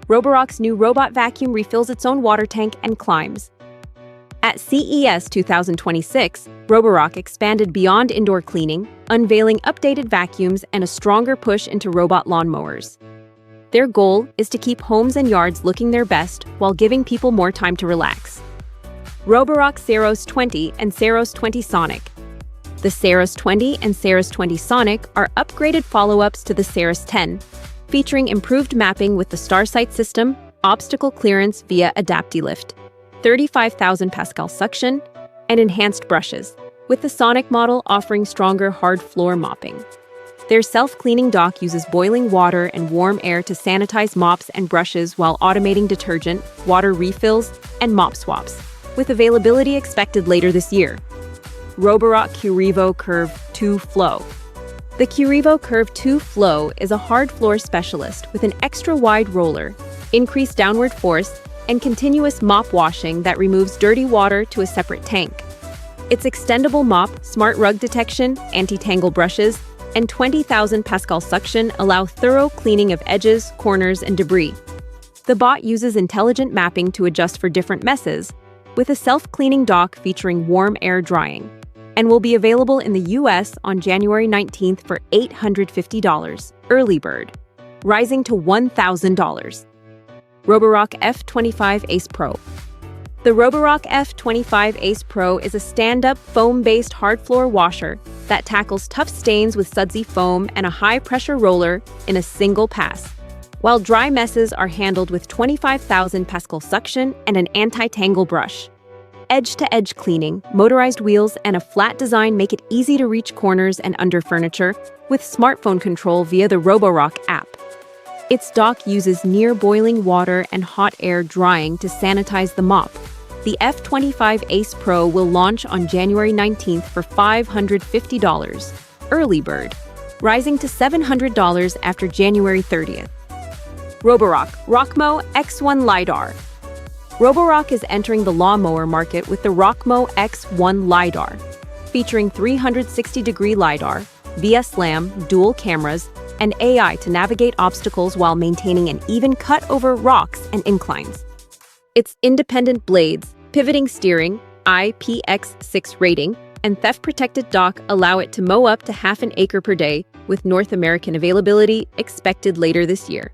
Roborock's new robot vacuum refills its own water tank and climbs. At CES 2026, Roborock expanded beyond indoor cleaning, unveiling updated vacuums and a stronger push into robot lawnmowers. Their goal is to keep homes and yards looking their best while giving people more time to relax. Roborock Saros 20 and Saros 20 Sonic. The Saros 20 and Saros 20 Sonic are upgraded follow-ups to the Saros 10, featuring improved mapping with the Starsight system, obstacle clearance via AdaptiLift, 35,000 Pascal suction, and enhanced brushes, with the Sonic model offering stronger hard floor mopping. Their self-cleaning dock uses boiling water and warm air to sanitize mops and brushes while automating detergent, water refills, and mop swaps, with availability expected later this year. Roborock Curivo Curve 2 Flow. The Curivo Curve 2 Flow is a hard floor specialist with an extra-wide roller, increased downward force, and continuous mop washing that removes dirty water to a separate tank. Its extendable mop, smart rug detection, anti-tangle brushes, and 20,000 Pascal suction allow thorough cleaning of edges, corners, and debris. The bot uses intelligent mapping to adjust for different messes, with a self-cleaning dock featuring warm air drying, and will be available in the US on January 19th for $850, early bird, rising to $1,000. Roborock F25 Ace Pro. The Roborock F25 Ace Pro is a stand-up, foam-based hard floor washer that tackles tough stains with sudsy foam and a high-pressure roller in a single pass, while dry messes are handled with 25,000 Pascal suction and an anti-tangle brush. Edge-to-edge cleaning, motorized wheels, and a flat design make it easy to reach corners and under furniture with smartphone control via the Roborock app. Its dock uses near-boiling water and hot air drying to sanitize the mop. The F25 Ace Pro will launch on January 19th for $550, early bird, rising to $700 after January 30th. Roborock Rockmo X1 LiDAR. Roborock is entering the lawnmower market with the Rockmo X1 LiDAR, featuring 360-degree LiDAR, via-SLAM, dual cameras, and AI to navigate obstacles while maintaining an even cut over rocks and inclines. Its independent blades, pivoting steering, IPX6 rating, and theft-protected dock allow it to mow up to half an acre per day, with North American availability expected later this year.